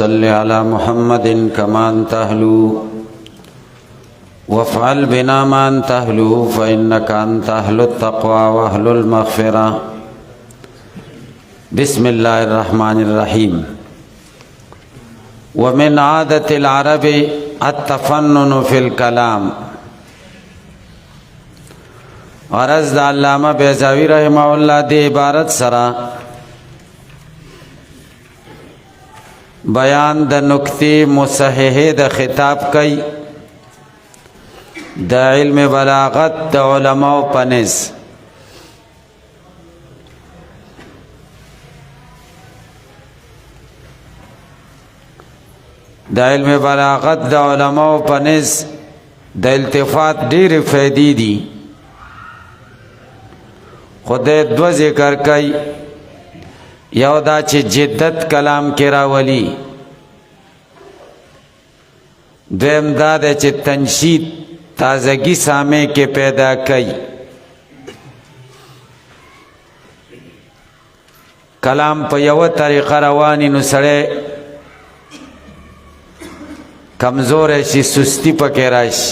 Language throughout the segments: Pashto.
صل على محمد كما أنت أهله وافعل بنا ما أنت أهله فإنك أنت أهل التقوى وأهل المغفرة. بسم الله الرحمن الرحيم. ومن عادة العرب التفنن في الكلام. غرض علامہ بیضاوی رحمہ اللہ دی عبارت سرا بیان د نکتی مصحح د خطاب کئی د علم بلاغت د علماء پنز. د علم بلاغت د علماء پنز د التفات ډیر فائدې دي. خدای دو ذکر کئی، یو دا چې جدت کلام کې راولي، دویم دا دا چې تنشید تازگی سامع کې پیدا کئی. کلام په یو طریقه روانی نو سړی کمزور شي، سستی پکې راشي،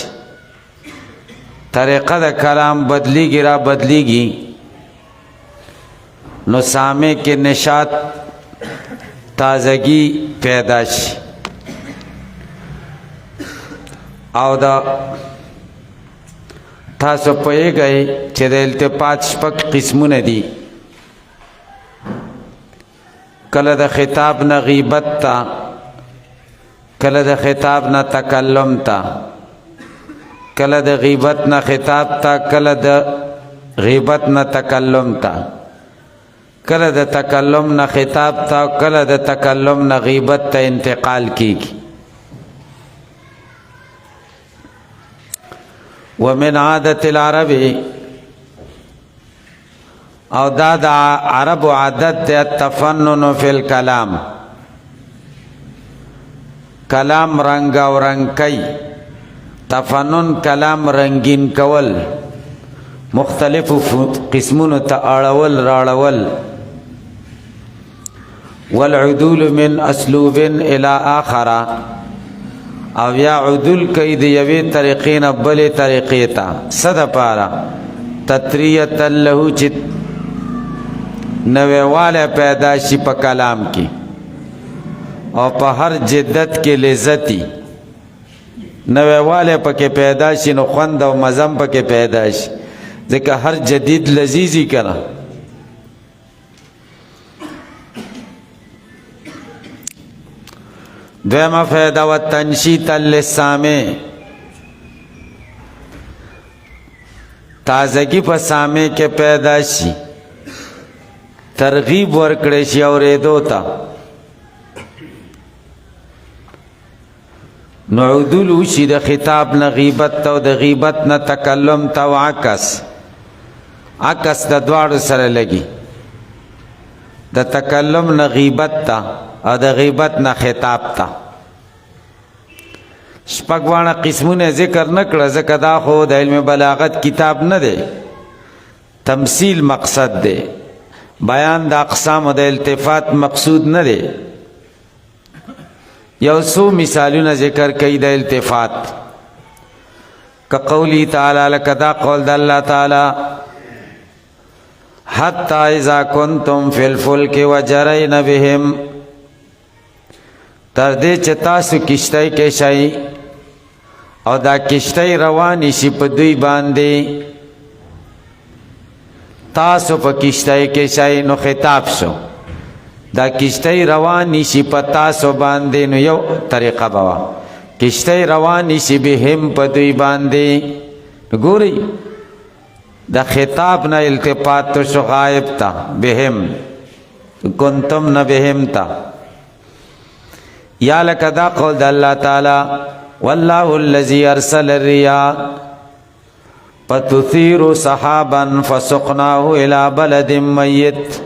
طریقه د کلام بدلیږي را بدلیږي نو سامع کے نشاط تازگی پیدا شي. او دا تاسو پوهیږئ چې د التفات شپږ قسمونه دي. کله د خطاب نه غیبت تا، کله د خطاب نه تکلم تا، کله د غیبت نه خطاب تا، کله د غیبت نه تکلم تا، کله د تکلم نه خطاب تا، کله د تکلم نه غیبت ته انتقال کیږي. ومن عادت العرب، او دا د عرب عادت ده التفنن فی الکلام، کلام رنگ او رنگ کئی. تفنن کلام رنگین کول، مختلف قسمونو ته اړول راړول. والعدول من اسلوب الى آخر، او یا عدول کئی دی یوی طریقین بلی طریقیتا صد پارا تطریتا لہو چت نویوال پیداشی پا کلام کی، او پا ہر جدت کے لذتی نویوال پا کے پیداشی نو خوند و مزم پا کے پیداشی، ذکر ہر جدید لذیذی کرا. دویم فیدہ و تنشیط للسامع، تازگی پا سامع کے پیدا شی، ترغیب ورکڑے شی اور ایدو تا. نعودل وشی دا خطاب نا غیبت تا و دا غیبت نا تکلم تا و عکس دا دوار سر لگی. دا تکلم نا غیبت تا او دا غیبت نا خطاب تا. شپگوانا قسمون ذکر نکڑا، ذکر دا خو دا علم بلاغت کتاب ندے، تمثیل مقصد دے، بیان دا اقسام و دا التفات مقصود ندے. یو سو مثالون ذکر کئی دا التفات، کا قولی تعالی لکدا قول دا اللہ تعالی حتی اذا کنتم فی الفلک وجرین بهم، تردے چتاسو کشتائی کے شائی او دا کشتائی روانی شی پا دوی باندے، تاسو پا کشتائی کے شائی نو خطاب شو، دا کشتائی روانی شی پا تاسو باندے نو یو طریقہ بوا، کشتائی روانی شی بهم پا دوی باندے. گوری دا خطاب نا التفات تو شو غائب تا، بهم کنتم نا بهم تا. یا لکدا قول دا اللہ تعالی واللہ الذی ارسل الریاح فتثیر صحابا فسقناہ الى بلد میت.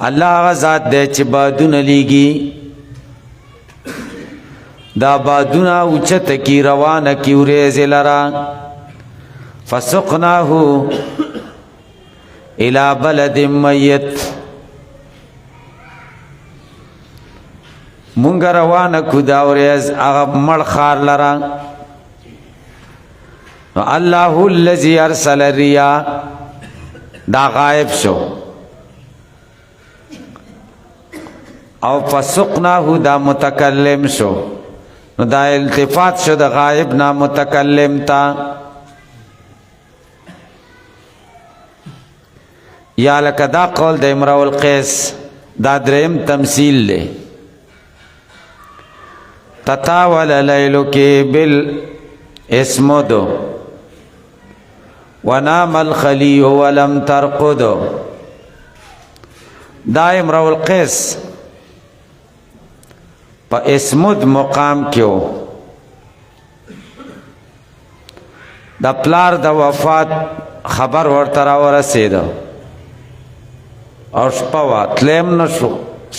اللہ غزات دے چی بادون لیگی، دا بادونا اوچت کی روان کی وریز لرا، فسقناہ الى بلد میت. مونږ روانه کو دا ورځ هغه مړ ښار لره نو الله الذي ارسل الرياح دا غائب شو او فسقناه دا متکلم شو نو دا التفات شو دا غائب نا متکلم تا یا لکه دا قول دا امرؤ القیس دا دریم تمثیل لے تطاول لیلک بالاسمد ونام الخلی ولم ترقد دا امرؤ القیس پا اسمد مقام کیو دا پلار دا وفات خبر ورطرا ورسید اور شپوا تلیم نشو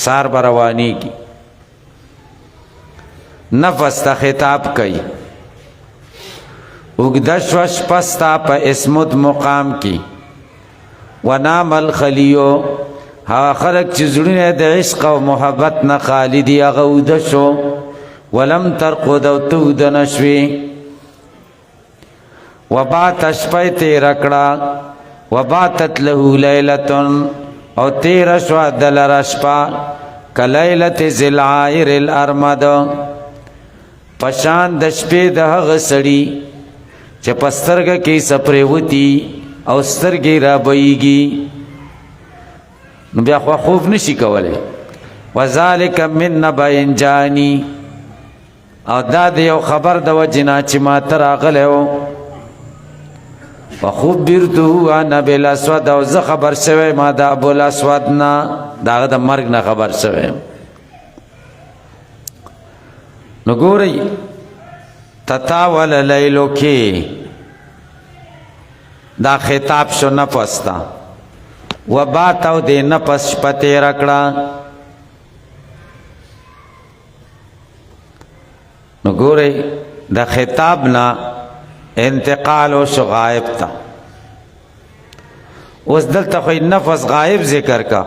سار بروانی کی نفس تا خطاب کئی اگدش وش پستا پا اسمد مقام کی ونام الخلیو ها خلق چې زړونه د عشق او محبت نه خالی دي هغه وده شو ولم ترقد او تو وده نشوې وبات شپه تېره کړه وباتت له لیلة او تېره شوه د لره شپه کلیلة ذی العائر الارمد په شان د شپې د هغه سړي چې په سترګه کې څه پرېوتي او سترګې رابهیږي نو بیا خو خوب نشي کولی وذالک من نبأ جانی او دا د یو خبر د وجې نه چې ما ته راغلی و فخبرته عن ابي الاسود او زه خبر شوی ما د ابو الاسود نه د هغه د مرګ نه خبر شوی نو ګورئ تطاول لیلو کې دا خطاب شو نفس ته وبات او دې نفس شپه تېره کړه نو ګورئ د خطاب نه انتقال وشو غائب تا اوس دلته خو نفس غائب ذکر کا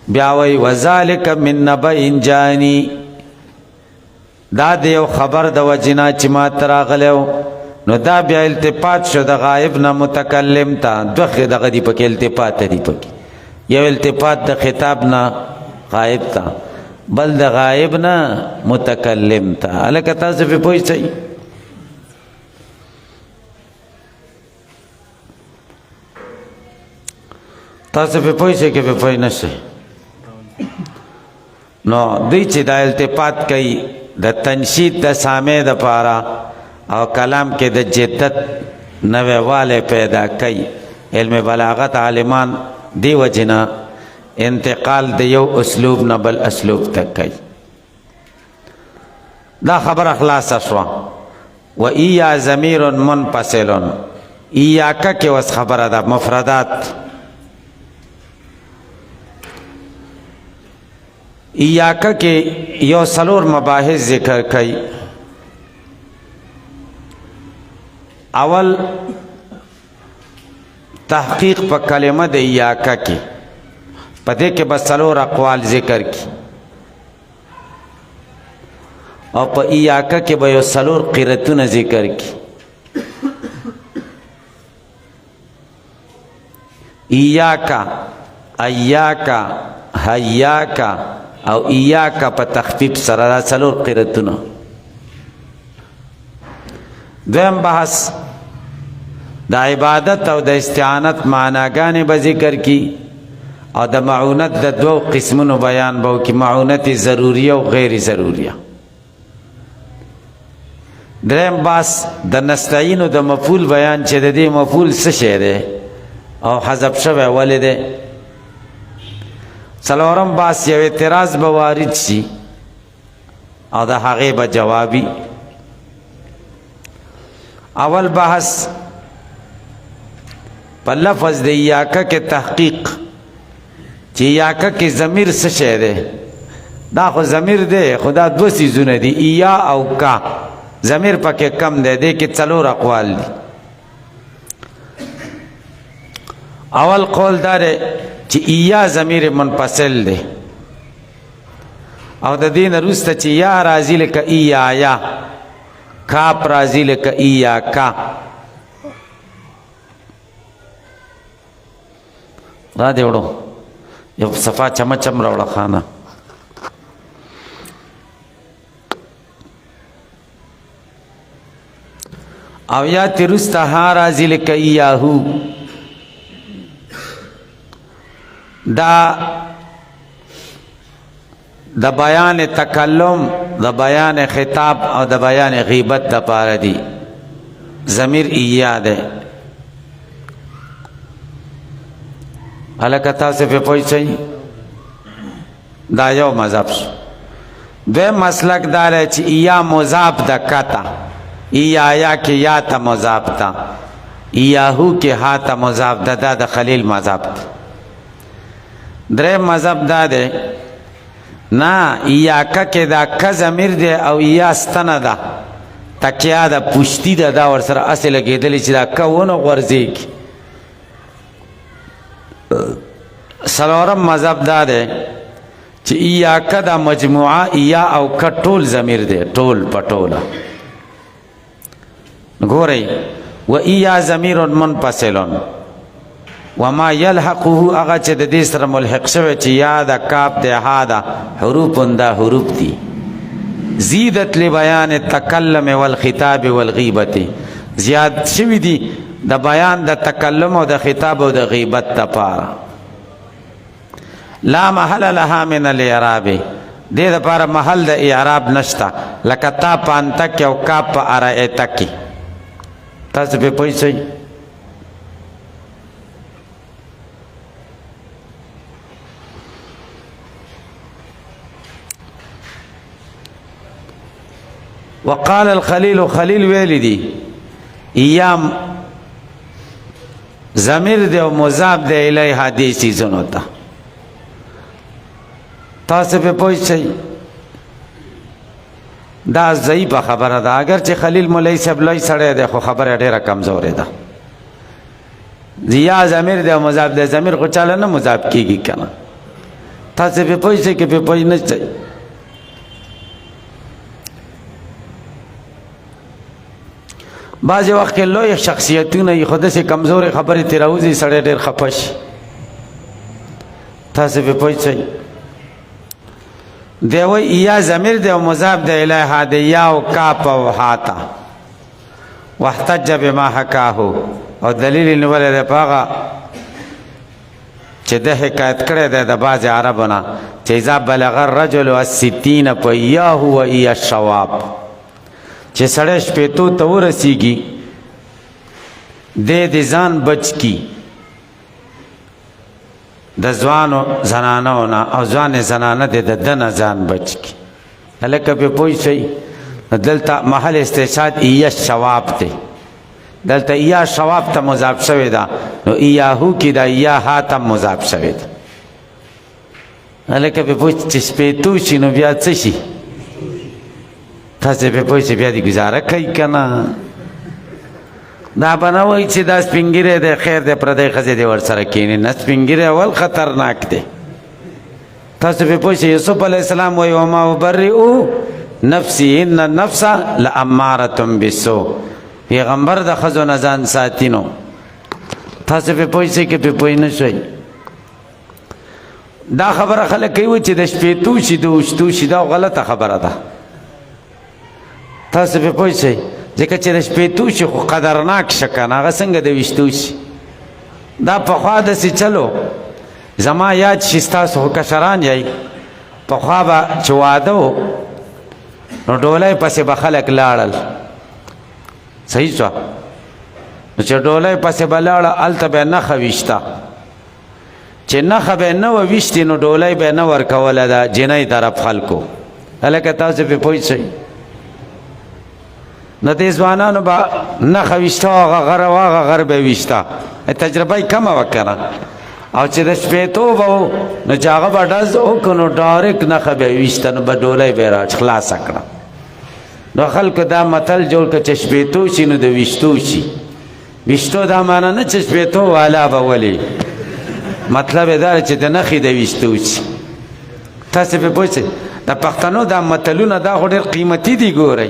بیا وی وذالک من نبأ جانی دا د یو خبر د وجنا چې ما ته راغلی نو دا بیا التفات شو د غائب نه متکلم تا دوه دغه دی پکې التفات دی پکې یو التفات د خطاب نه غائب تا بل د غائب نه متکلم تا الکه تاسو په پوه شئ تاسو په پوه شئ کې په پوه نه شئ نو دوی چې دا التفات کوي د تنشید د سامع د پاره او کلام کې د جدت نوې والے پیدا کوي علم بلاغت عالمان دی وجنا انتقال د یو اسلوب نه بل اسلوب تک کوي دا خبر اخلاص شو و ایا ضمیر منفصل ایاک کې وس خبره ده مفردات ایاک کې یو سلور مباحث ذکر کوي اول تحقیق په کلمه د ایاک کې پدې کې بس سلور اقوال ذکر کی او په ایاک کې به یو سلور قرتونه ذکر کی ایاک ایاک حیاک او ایاک په تخفیف سره سلور قرتونه دویم بحث د عبادت او د استعانت معناګانې به ذکر کی او د معونت د دو قسمونو بیان به وکړي معونت ضروریه او غیر ضروریه دریم بحث د نستعینو د مفعول بیان چې د دې مفعول څه شی دی او حذف شوی ولې دی څلورم بحث یو اعتراض به وارد شي او د هغې به جوابي اول بحث په لفظ د ایاکه کې تحقیق چې ایاکه کې ضمیر څه شی دی دا خو ضمیر دی خو دا دوه څیزونه دي ایا او کا ضمیر پکې کم دی دی کې څلور اقوال دي اول قول دا دی چې ایا ضمیر منفصل دی او د دین وروسته چې یا راځي لکه ایایا، کاپ راځي لکه ایاکا. را دې وړو یو صفا چمچم راوړه خانه. او یا تیرسته ها راځي لکه ایاهو. دا د بیان تکلم، د بیان خطاب او د بیان غیبت د پاره دی. ضمیر ایا ده. هلکه تاسو په پوه شئ. دا یو مذهب شو. دویم مسلک دا دی چې ایا مضاف د کته، ایا کې یا ته مضاف ده، ایاهو کې ها ته مضاف ده. دا د خلیل مذهب ده. دریم مذهب دا دی نه، ایاکه کې دا که ضمیر دی او ایا ستنه ده، تکیه ده، پشتی ده، دا ورسره هسې لګېدلې چې دا که ونه غورځېږي. څلورم مذهب دا دی چې ایاکه دا مجموعه ایا او که ټول ضمیر دی، ټول په ټوله. ګورئ و ایا ضمیر منفصل وما یلحقه، هغه چې د دې سره ملحق شوی چې یا د کاف د ها د حروف، دا حروف دي. زیدت لبیان التکلم والخطاب والغیبت، زیاد شوی دي د بیان د تکلم او د خطاب او د غیبت لپاره. لا محل لها من الاعراب، دې لپاره محل د اعراب نشته. لکه تا پانتک او کا په ارایتک. تاسو په پوه شئ. وقال الخلیل، خلیل ویلی دی ایام ضمیر دی او مضاف دی الیها دې چیزونو ته. تاسو په پوه شئ. دا ضعیفه خبره ده. اگر چې خلیل مولوی صاحب لوی سړی دی خو خبره ډېره کمزورې ده. یا ضمیر دی او مضاف دی، ضمیر خو چاله نه مضاف کېږي که نه. تاسو په پوه شئ که په پوه نه شئ. بعضې وخت کې لوی شخصیتونه یې خو داسې کمزورې خبرې ترې راوځي سړی ډېر خفه شي. تاسو په پوه شئ. دی وایي یا ضمیر دی او مضاف دی الیها دی یا او کاف او هاته. واحتج بما حکاهو، او دلیل یې نیولی دی په هغه چې ده حکایت کړی دی د بعضې عربو نه چې اذا بلغ الرجل الستین فایاه و ایا الشواب، چې سړی شپېتو ته ورسېږي دی د ځان بچ کی د ځوانو زنانو نه، او ځوانې زنانه دی د ده نه ځان بچ کی. هلکه پې پوه شئ. دلته محل استشهاد ایا الشواب دی. دلته ایا شواب ته مضاف شوې ده، نو ایاهو کې دا ایا ها ته مضاف شوې ده. هلکه پې پوه چې شپېتو شي نو بیا څه شي؟ تاسو په پوه شئ بیا دې ګزاره کوي که نه. دا به نه وایي چې دا سپین ږیری دی خیر دی پردی ښځې دې ورسره کښېني. نه، سپین ږیری اول خطرناک دی. تاسو په پوه شئ. یوسف علیه السلام وایي وما ابرئ نفسي ان النفس لاماره بالسوء، پیغمبر د ښځو نه ځان ساتي. نو تاسو په پوه شئ که په پوه نه شئ. دا خبره خلک کوي چې د شپېتو شي د اوچتو شي، دا غلطه خبره ده. تاسو په پوه شئ. ځکه چې د شپېتو شي خو قدرناک شه که نه، هغه څنګه د ویشتو شي. دا پخوا داسې چلو. زما یاد شي ستاسو خو کشران یئ، پخوا به چې واده و نو ډولۍ پسې به خلک لاړل. صحیح شوه. نو چې ډولۍ پسې به لاړه هلته به یې نښه ویشته. چې نښه به یې نه وه ویشتې نو ډولۍ به یې نه ورکوله د جنۍ طرف خلکو. هلکه تاسو پې پوه شئ. نو دې ځوانانو به نښه ویشته او هغه غره و هغه غر به یې ویشته. تجربه یې کمه وه که نه. او چې د شپېتو به و نو چې هغه به ډز وکړو نو ډایرکټ نښه به یې ویشته، نو به ډولۍ به یې را خلاصه کړه. نو خلکو دا متل جوړ کړه چې شپېتو شي نو د ویشتو شي. ویشتو دا معنی نه چې شپېتو والا به ولې، مطلب یې دا چې د نښې د ویشتو شي. تاسو پې پوه شئ. د پښتنو دا متلونه دا خو ډېر قیمتي دي. ګورئ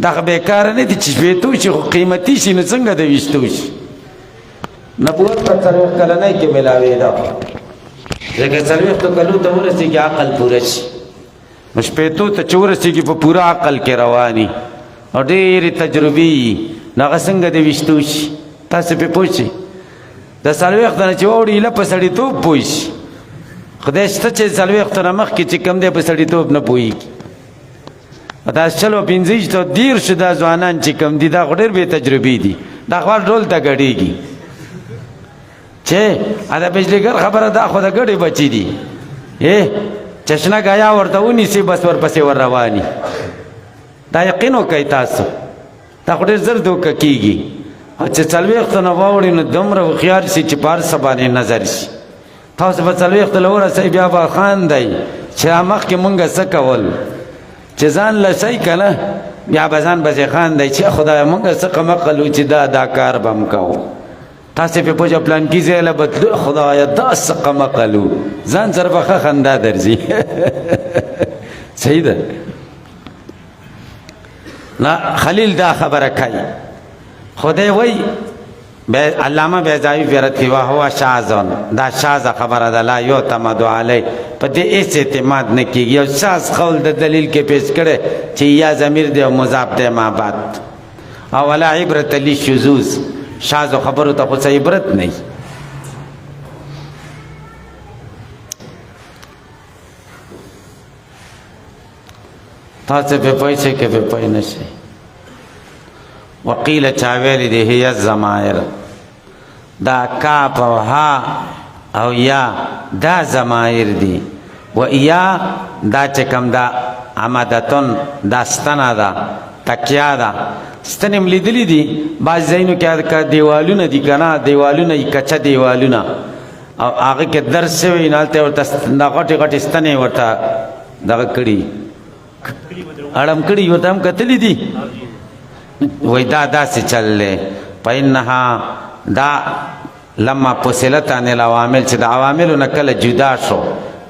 دا خو بېکاره نه دي چې شپېتو شي خو قیمتي شي نو څنګه د ویشتو شي. نبوت په 40 کلنۍ کې میلاوېده ځکه 40 کلو ته ورسېږي عقل پوره شي نو شپېتو ته چې ورسېږي په پوره عقل کې رواني او ډېرې تجربې وي نو هغه څنګه د ویشتو شي. تاسو پرې پوه شئ د 40 نه چې واوړي ایله په سړیتوب پوه شي. خدای شته چې 40 نه مخکې چې کوم دی په سړیتوب نه پوهېږي. دا 45 ته 10 دا ځوانان چې کوم دي دا خو ډېر بې تجربې دي. دا خو ډول ته ګډېږي چې دا بجلیګر خبره دا خو د ګډې بچي دي. چشنه ګایا ورته ونیسي بس ورپسې ور رواني. دا یقین وکئ تاسو دا خو ډېر زر دوکه کېږي. چې 40 نه واوړي نو دومره هوښیار شي چې په هر څه باندې نظر شي. تاسو به 40 له ورسئ بیا به خاندئ چې مخکې مونږ څه کول چې ځان لسئ که نه بیا به ځان پسې خاندئ چې خدایه مونږ څه قمقل وو چې دا کار به م کوو. تاسې پې پوه پلانکي ځای له بدلو خدایه دا څه قمقل وو ځان سره به ښه خندا درځي. صحیح ده. نه خلیل دا خبره کوي خدای وایي علامه بیضاوی پیرت کی وهو شاذن دا شاذ خبره ده لا یعتمد علی په دې هیڅ اعتماد نه کېږي. او شاذ قول د دلیل کې پیش کړی چې یا ضمیر دی او مضاف دی ما بعد او ولا عبرت للشذوذ شاذ خبرو ته خو څه عبرت نه. تاسو په پوه شئ که په پوه نه شئ. وقیل چاویلی دی هی الضمائر دا کاف او ها او یا دا ضمائر دی و یا دا چکم دا عمدتون دا ستنه دا تکیا دا ستنم لیدلی دی بعض ځایونو کې دیوالونه دي که نه دیوالونه کچه دیوالونه او هغه کې درس شوی نو هلته ورته دا غټې غټې ستنې ورته دغه کړي اړم کړي ورته هم کتلي دي. وی دا داسې چل دی فإنها دا لما فصلت عن العوامل چې د عواملو نه کله جدا شو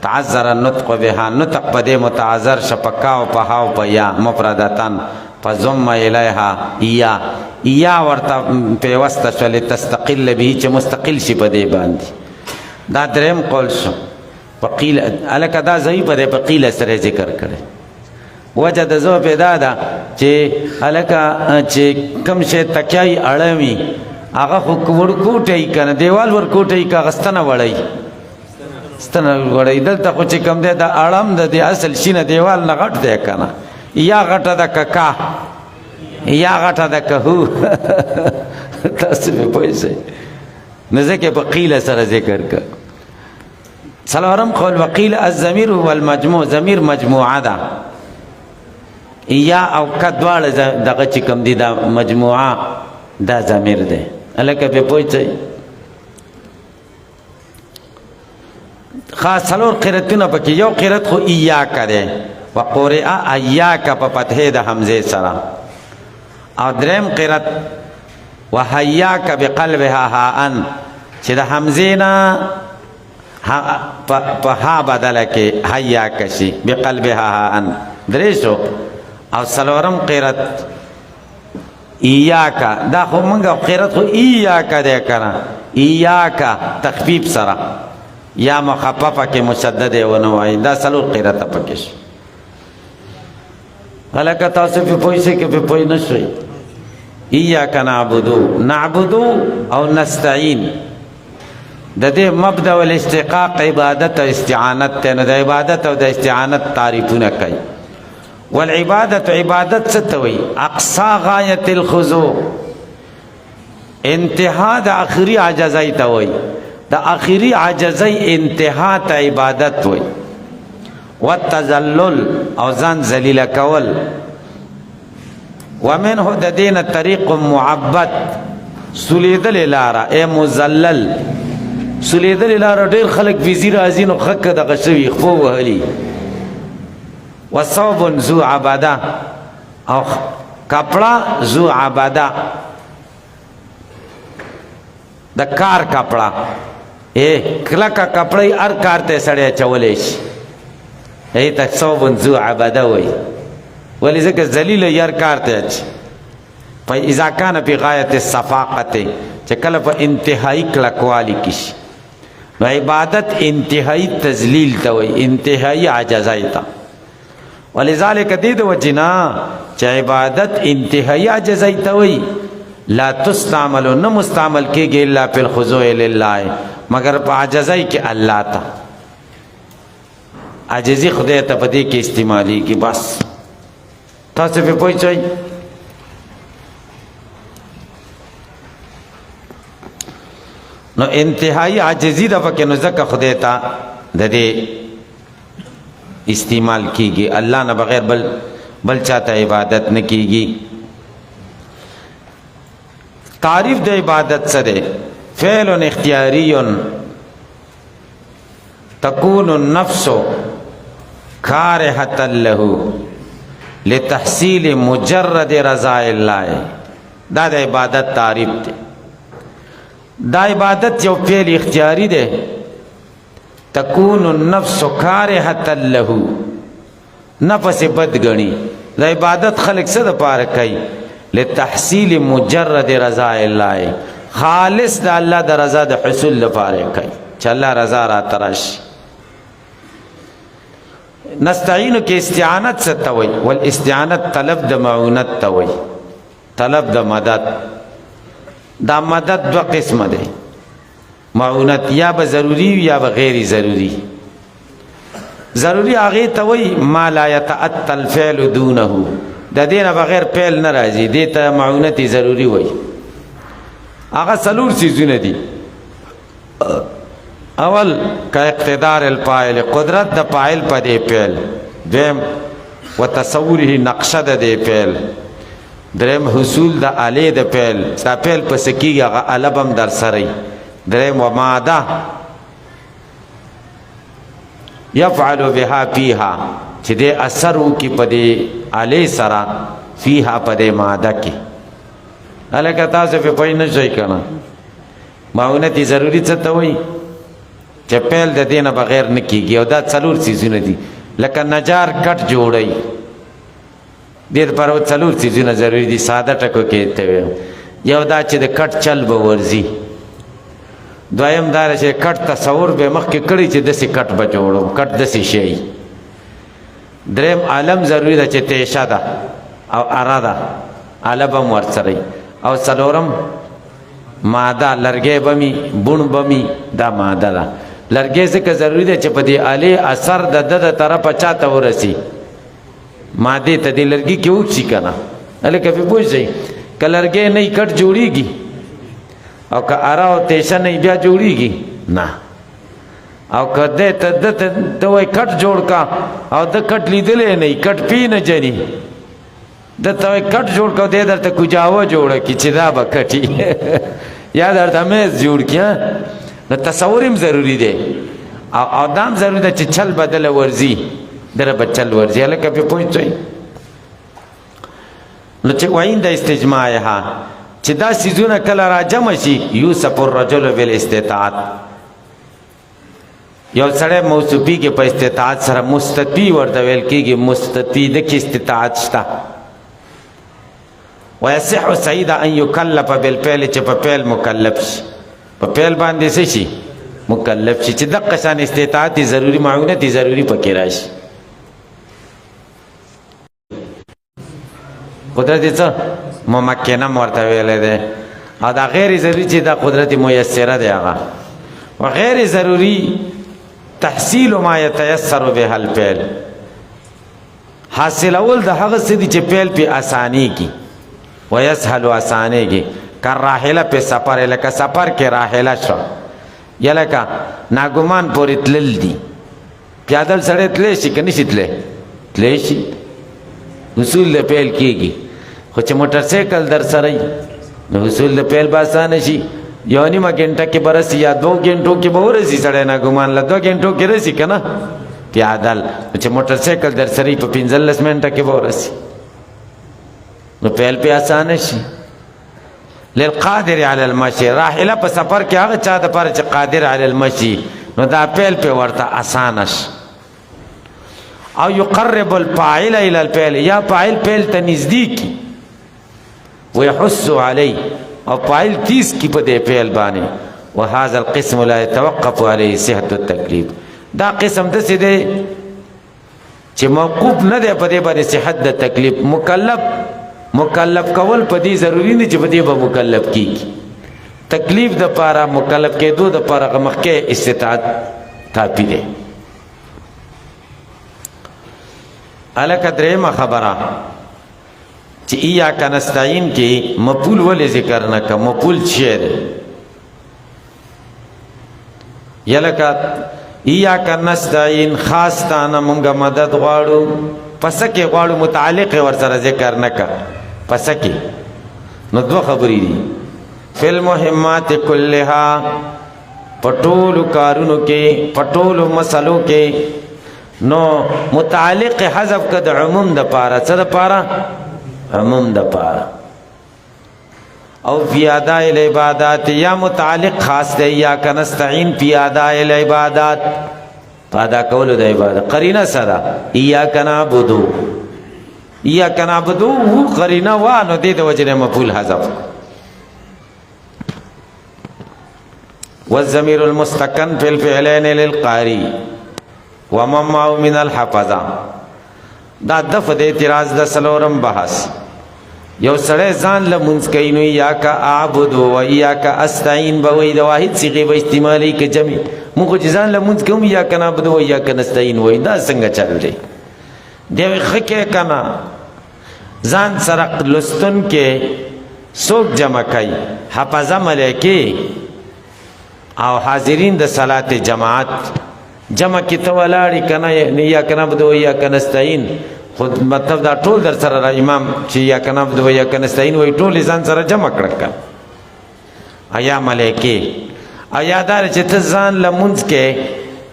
تعذر النطق بها نطق په دې متعذر شو په کا او په ها او په یا مفردتن فضم الیها یا ورته پیوسته شولې تستقل به چې مستقل شي په دې باندې. دا دریم قول شو. وقیل هلکه دا ضعیفه دی په قیله سره ذکر کړی. وجه د زو پیدا ده چې هلکه چې کوم شی تکیای اړوي هغه خو ورکوټی که نه دیوال ورکوټی که هغه ستنه وړی دلته خو چې کوم دی دا اړم د دې اصل شي نه دیوال نه غټ دی که نه یا غټه ده که کا یا غټه ده که هو. تاسو پې پوه شئ نو ځکه په قیله سره ذکر که. څلورم قول وقیل الضمیر هو المجموع ضمیر مجموعه ده یا او که دواړه دغه چې کوم دي دا مجموعه دا ضمیر دی. هلکه پې پوه شئ. خاص څلور قرتونه پکې یو قرت خو ایاکه دی وقرئ ایاکه په فتحې د حمزې سره او دریم قرت وحیاکه بقلبها هاء چې د حمزې نه په ها بدله کې حیاکه شي بقلبها هاء درې شو. او څلورم قرت ایاکا دا خو منگا قرت خو ایاکا دے کنا ایاکا تخفیف سرا یا مخففه که مشدد ونوائی دا سلور قرت پکش. حلکہ تاسو پی پوئی سے کہ پی پوئی نشوئی. ایاکا نعبدو او نستعین دا دے مبدأ والاستقاق عبادت و استعانت تینو دا عبادت و دا استعانت تعریفون کئی. والعبادت عبادت ستوي اقصى غاية الخضوع انتها دا آخری عجزائی توي دا آخری عجزائی انتها تا عبادت وي. والتذلل او ځان ذلیل کول ومنه دا دین طریق معبد سلیدل لارا اے مزلل سلیدل لارا ډیر خلق وزیر ازینو خک دغه شوی خو وهلی. وصوب ذو عباده او کپڑا ذو عباده د کار کپڑا کلکا کپڑای هر کار ته سړی چولې شي ایتا صوب ذو عبده وی ولی ذکر ذلیل یار کارتے اچ پا اذا کانا پی غایت الصفاقت چکل پا انتہائی کلکوالی کشی نو عبادت انتہائی تذلیل تا وی انتہائی عجزائی تا ولذالک دید وجنا چا عبادت انتہائی عجزائی تا وی لا تستعملو نمستعمل کی گی اللہ پی الخضوع للہ مگر پا عجزائی کی اللہ تا عجزی خدای تا پدی کی استعمالی کی بس تا سے پہ پوچھوئی نو انتہائی عجزی دا پکی نو زکا خدای تا دا دے استعمال کی گی اللہ نہ بغیر بل چاہتا عبادت نہ کی گی تعریف دا عبادت سدے فعل اختیاری تکون النفس کارہتا لہو لتحصیل مجرد رضا اللہ دا عبادت تعریف دے دا عبادت جو فعل اختیاری دے تکون النفس کارہتا لہو نفس بد گنی دا عبادت خلق سے دا پارکائی لتحصیل مجرد رضا اللہ خالص دا اللہ دا رضا دا حصول دا پارکائی چا اللہ رضا را ترش نستعینو کی استعانت سے توئی والاستعانت طلب دا معونت توئی طلب دا مدد دا مدد دو قسم دے معونت یا با ضروری یا با غیر ضروری ضروری آگے توئی ما لا یتعطى الفعل دونه دا دینا بغیر پیل نرازی دیتا معونتی ضروری ہوئی آگا سلور سیزون دی اول کا اقتدار الفاعل قدرت دا فاعل پا دے پیل دویم و تصوره نقشہ دا دے پیل درم حصول دا علی دا پیل سا پیل پسکی آگا علبم در سری درم و مادہ یفعلو بها فیها چی دے اثرو کی پا دے علی سرا فیها پا دے مادہ کی علیکہ تاسو پہ پوئی نشوئی کنا معاونتی ضروری چتا ہوئی چی پیل دا دینا بغیر نکی گی او دا چلور سیزون دی لکہ نجار کٹ جوڑی دید پر او چلور سیزون ضروری دی سادہ ٹکو کہتے ہوئے یو دا چی دا کٹ چل بورزی دوائم دار چی کٹ تصور بے مخ کی کڑی چی دسی کٹ بجوڑو کٹ دسی شئی درم علم ضروری دا چی تیشا دا او ارا دا علبم ورسری او سلورم مادہ لرگے بمی بون بمی دا مادہ دا لرگے سے کہ ضروری دا چی پا دی علی اثر دا دا طرف چاہتا ہو رسی مادے تا دی لرگی کی اوچ سی کنا علی کفی پوچھ جائی کہ لرگے نہیں کٹ جوڑی گی او که ارا او تیشا نہیں بیا جوڑی گی نا او که دے تا دوئی کٹ جوڑ کا او دا کٹ لی دلے نہیں کٹ پی نا جنی دا توئی کٹ جوڑ کا دے در تا کجاوہ جوڑا کی چی دا با کٹی یا در تا میز جوڑ کیا نا تصوریم ضروری دے او دام ضروری دا چی چل بدل ورزی در بچل ورزی حالا کبھی پوچھ چاہی نو چی وعین دا استجماع ہا چی دا سیزون کل را جمع شی یوسف الرجل بالاستطاعت یو سڑے موصوفی کے پا استطاعت سر مستطبی وردویل کی گی مستطبی دکی استطاعت شتا ویسح سعید ان یکلف بالفعل چی پا پیل مکلف شی پا پیل باندے سے شی مکلف شی چی دقشان استطاعتی ضروری معاونتی ضروری پا کراش قدرتی چا ممکنہ مرتویلے دے او دا غیر ضروری چی دا قدرتی میسرہ دے آگا و غیر ضروری تحصیل ما یتیسر بها الفعل حاصل اول دا حق سیدی چی پیل پی آسانی کی ویسحل آسانی کی کر راحلہ پی سپر ہے لکا سپر کے راحلہ شو یا لکا ناگمان پوری تلل دی پیادل سڑے تلیشی کنیشی تلیشی حصول دا پیل کی گی خوچ موٹر سیکل در سرائی حصول دا پیل باسانشی یو نیمہ گھنٹہ کی برسی یا 2 گھنٹوں کی بہرسی سڑے ناگمان لا 2 گھنٹوں کی رسی کنا پیادل خوچ موٹر سیکل در سرائی پا 15 منٹہ کی بہرسی نو پیل پی آسانشی للقادر علی المشی راحلہ پا سفر کی آگا چاہ دا پارا چا قادر علی المشی نو دا پیل پی ورطا آسانش او یقرب الفاعل الى الفعل، یا فاعل فعل ته نزدیک کی ويحث علی او فاعل تیز کی په دې فعل باندې. وهذا القسم لا يتوقف عليه صحة التکلیف، دا قسم د څه دی چې موقوف نه دی په دې باندې صحت د تکلیف. مکلف کول په دې ضروری نه چې په دې به مکلف کیږي. تکلیف د پاره مکلف کېدو د پاره مخکې استطاعت کافي دی. الکه درېمه خبره چې ایاک نستعین کې مفعول ولې ذکر نه کا؟ مفعول څه دی؟ یلکه ایاک نستعین خاص تانه مونږه مدد غواړو، پس کې غواړو متعلق ورسره ذکر نه کا پس کې. نو دوه خبرې دي فی المهمات کلها، پټولو کارونو کې پټولو مسلو کې. نو متعلق حذف کد عموم د پاره، څه د پاره؟ عموم د پاره. او فی اداء العبادات، یا متعلق خاص دی یا کنستعین فی اداء العبادات، ادا کولو د عبادت. قرینه سره ایاک نعبدو، ایاک نعبدو قرینه وا، نو دې د وجه مفعول حذف. والضمیر المستقن فی الفعلین للقاری ومن معه من الحفظه. دا دفع د اعتراض د سلورم بحث. یو سړی ځان له مونځ کوي نو ایاک اعبد و ایاک استعین به وایي، د واحد صیغې به استعمالوي که جمع. موږ خو چې ځان له مونځ کوم ایاک نعبد و ایاک نستعین وایي، دا څنګه چل دی؟ دی وایي ښه کې که نه ځان سره لوستونکې څوک جمع کوي؟ حفظه ملایکې او حاضرین د صلات جماعت جمع کې ته ولاړې که نه ایاک نعبد و ایاک نستعین. خود مطلب دا ټول در سره را امام چې ایاک نعبد و ایاک نستعین وایي ټول ځان سره جمع کړه که ایا ملایکې ایا دار چې ته ځان لمونځ کې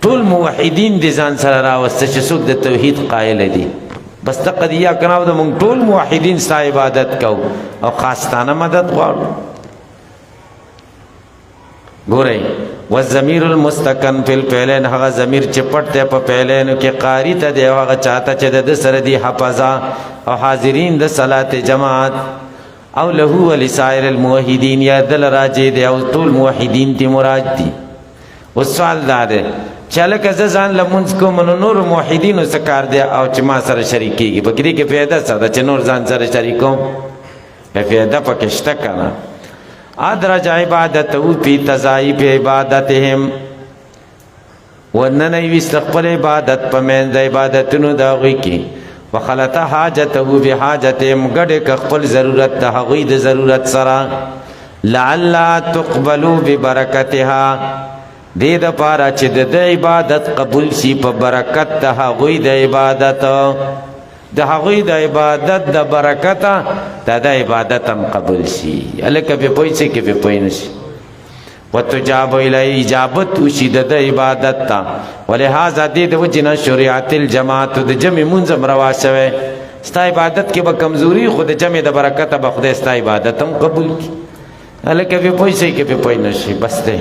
ټول موحدین دې ځان سره راوسته چې څوک د توحید قایل دي. بس دقه د ایاک نعبد مونږ ټول موحدین ستا عبادت کوو او خاصتانه مدد غواړو. ګورئ والضمیر المستقن فی الفعلین، هغه ضمیر چې پټ دی په فعلینو کې قاری ته دی، هغه چاته چې د سره دی حفظه او حاضرین د صلات جماعت. او له ولسائر الموحدین، یا دل راجع دی او ټول موحدین تی مراد دي. اوس سوال دا دی چې لکه زه ځان لمونځ کوم نو نور موحدینو څه کار دی او چې ما سره شریک کېږي؟ په دې کې فایده څه ده چې نور ځان سره شریک کوم؟ فایده پکې شته که نه؟ ادرج عبادته فی تضعیف عبادتهم، ورننه ویست خپل عبادت په منځ د عبادتونو د هغوی کې. وخلط حاجته بحاجتهم، ګډې که خپل ضرورت د هغوی د ضرورت سره. لعل تقبلوا ببرکتها، دې دپاره چې د عبادت قبول شي په برکت د هغوی د عبادت، د هغوی د عبادت د برکته د عبادت هم قبول شي. هلکه پې پوه شي که پې پوه نه شي. وتجاب الی، اجابت وشي د عبادت ته. ولهذا دې د وجې نه شریعت الجماعت، د جمع مونځ هم روا شوی. ستا عبادت کې به کمزوري، خو د جمع د برکته به خدای ستا عبادت هم قبول کړي. هلکه پې پوه شي که پې پوه نه شي. بس دی.